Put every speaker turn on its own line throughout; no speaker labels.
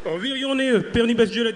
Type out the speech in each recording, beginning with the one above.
O virionne pernibas gelat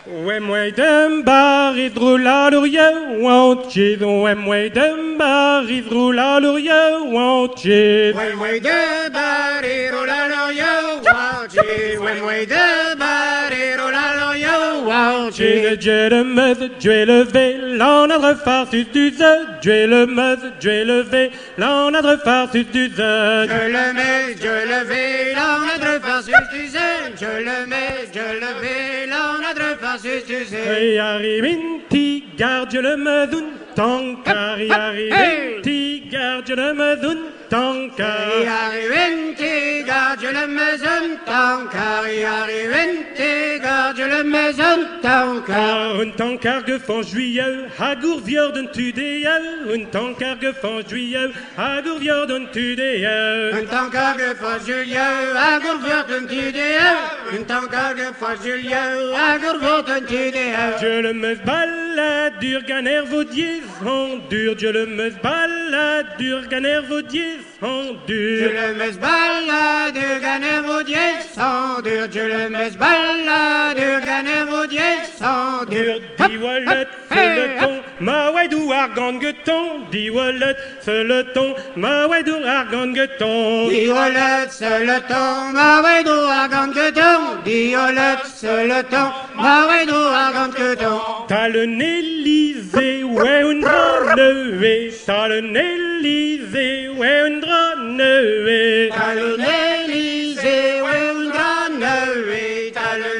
Wem dem bar idrula luria wantje wem dem bar idrula luria wantje
Wem dem bar idrula luria wantje Wem dem bar idrula luria wantje
Dieu le meuse, Dieu levé, l'enadre farsus du ze. Dieu le meuse, Dieu levé, l'enadre farsus du ze.
Je le mets, je le vais, l'enadre farsus du ze. Je le mets, je le vais, l'enadre farsus du ze.
Et arrivinti, garde Dieu le meuse, tankar. Et arrivinti, garde Dieu le meuse, tankar.
Et arrivinti, garde le maison tankar. Et arrivinti, garde le maison tankar.
Un tankar que fan juillet, hagour viorden tudea. Un tankar que fan juillet, hagour viorden tudea.
Un tankar que fa Julien, agur vierten tudea. Un tankar que fa Julien, agur vierten tudea.
Dieu le meuse balade, durganer vos diez en dur. Dieu le meuse balade, durganer vos diez en
Je
dur.
le mets balade, gagner vos dièses sans dur. Je le mets balade, gagner vos dièses sans dur.
Di wallet, c'est le ton, ma waidou argan gueton. Di wallet, c'est le ton, ma waidou argan gueton.
Diolet, c'est le temps, ma way do argant que ton. Diolet, c'est le temps, ma way do argant que ton.
T'as le Élysée, ouais, un drap levé. T'as le Élysée, ouais, un drap levé.
T'as le Élysée, ouais, un grand neuvé. T'as le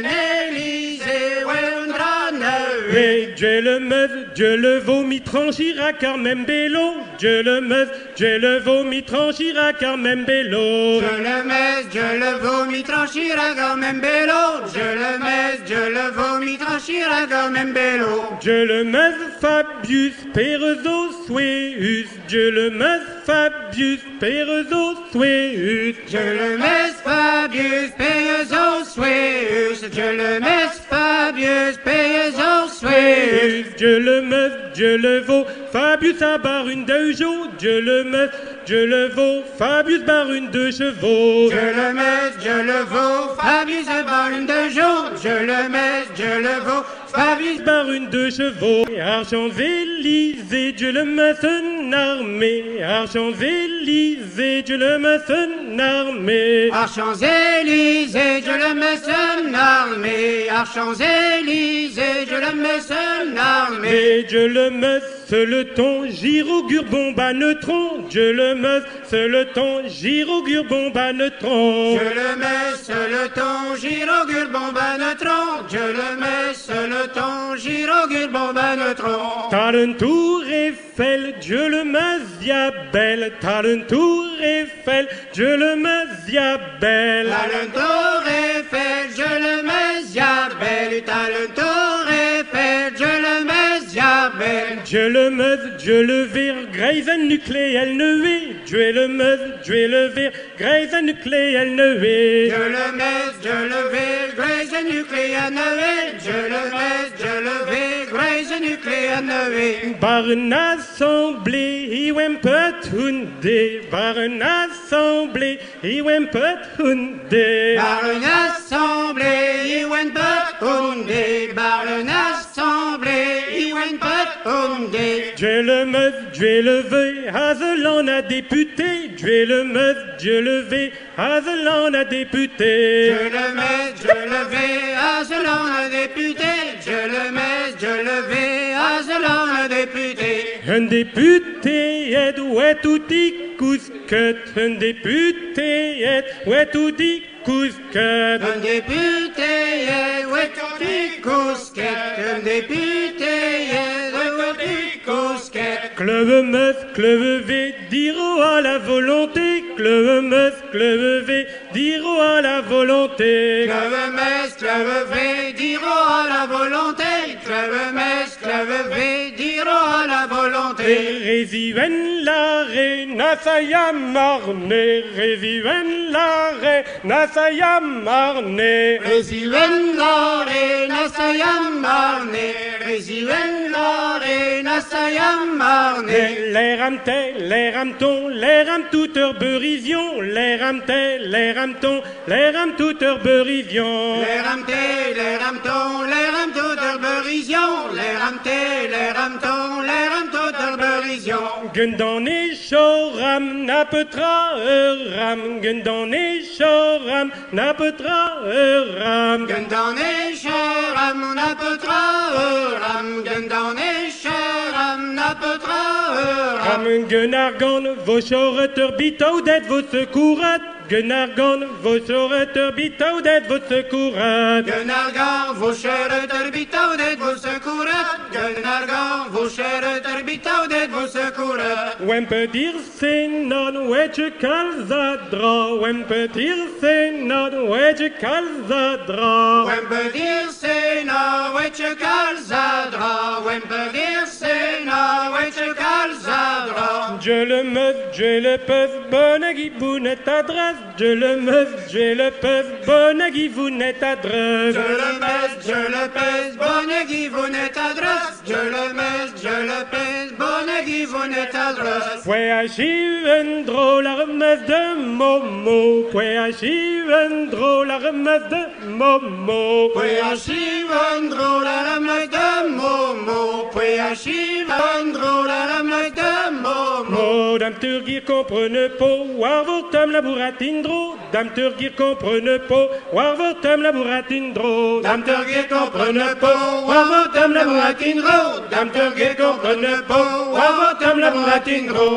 Élysée, ouais, un grand neuvé.
Et Dieu le meuse, Dieu le vomi tranchira quand même bélo. Dieu le meuse, Dieu le vomi tranchira quand même bélo.
Je le mets, je le vomis, tranchira quand même bello. Je le mets, je le vomis, tranchira quand même bello.
Dieu le meuse, Fabius, Perezo, Sueus. Dieu le meuse, Fabius, Perezo, Sueus.
Je le mets, Fabius, Peyezo, Sueus. Je le mets, Fabius, Peyezo, Sueus.
Dieu le meuse, Dieu le vaut, Fabius a barre une deux jours. Dieu le meuse, Dieu le vaut, Fabius barre une deux chevaux.
Je le mets, je le vaux, Fabius barre de jour. Je le mets, je le vaux, Fabius
Barre une deux chevaux, Archamps-Élysées, Dieu le meuse une armée. Archamps-Élysées, Dieu le meuse une armée.
Archamps-Élysées, je le mets son armée. Archamps-Élysées, je le mets son armée.
Et Dieu le meuse, le ton, gyrogur bombe à neutron. Dieu le meuse, le ton, gyrogur bombe à neutron.
Je le mets, le ton, gyrogule, bombe à neutron. Je le mets, le ton, gyrogule, bombe à neutron.
T'as le tour Eiffel, Dieu le meuse, diabelle. T'as le tour Eiffel, Dieu le meuse, diabelle.
T'as le tour Eiffel, je le mets, diabelle. T'as le tour Eiffel, je le mets, diabelle.
Dieu le meuse, Dieu le vire, Greysen nucléel neuvé. Dieu le meuse, Dieu le vire, Greysen nucléel neuvé.
Je le mets, je le vais, Grey's nucléaire neuvé. Je le mets, je le vais, Grey's nucléaire neuvé.
Par une assemblée, iwem peut hunde. Par une assemblée, iwem peut hunde.
Par une assemblée, Iwen peut hunde. Par une assemblée, Iwen peut hunde.
Dieu le meuse, Dieu le veut, Hazelan a député. Dieu le meuse, Dieu le veut, Hazelan a député.
Je le mets, je le vais, à selon le député. Je le mets, je le vais, à selon le député.
Un député est ouais tout dit cousquet. Un député est ouais tout dit cousquet.
Un député est ouetty cousquet. Un député est ouetty cousquet.
Cleve meuse, cleve V, diro à la volonté. Cleve meuse, cleve V, diro à la volonté.
Cleve mes, cleve V, diro à la volonté. Cleve mes, cleve V, diro à la volonté.
Résiven la reine, Nasayam marne. Résiven la reine, Nasayam marne.
Resiven la reine, Sayam marne. Resiven la reine, Saillam Marné.
Les ramtais, les ramtons, les ram toute herberision, les ramtais, les ramtons, les ram toute herberision.
Les ramtés, les ramtons, les ram toute herberision, les ramtés, les ramtons, les ram toute herberision.
Gundan et choram, napetra ram, gundan et choram, napetra ram.
Gundan et Sharam, napetra ram, Gundan et Sharam, napetra ram.
Ram Gunargon, vos choreter bitaudet, vos secourat. Gunargon, vos choreter bitaudet, vos secourat.
Gunargan, vos chers terbitaudet, vos secourat. Gunargan, vos chers terbitaudet, vos secourat.
Wem peut dire c'est non, ouais tu calzadra. Wem peut dire c'est non, ouais tu calzadra.
Wem peut dire c'est no, ouais tu calzadra. Wem peut dire c'est no, ouais tu calzadra.
Je le meuf, je le peuf, bonne guibounet adresse. Je le meuf, je le peuf, bonne guibounet adresse.
Je le pèse, bonne guivonnette adresse. Je le pèse, bonne guivonnette adresse.
Pouet achiven drôle la remesse de Momo. Pouet achiven drôle la remesse de Momo.
Puis achivendro la rame de Momo. Puis achivendro la rame de Momo.
Oh, dame turgir comprenne pas, war vortem la bourratindro. Dame turgir comprenne pas, war vortem la bourratindro.
Dame Turgir comprenne pas, wa votem la bourratindro. Dame Turgir comprenne pas, wa votem la bourratindro.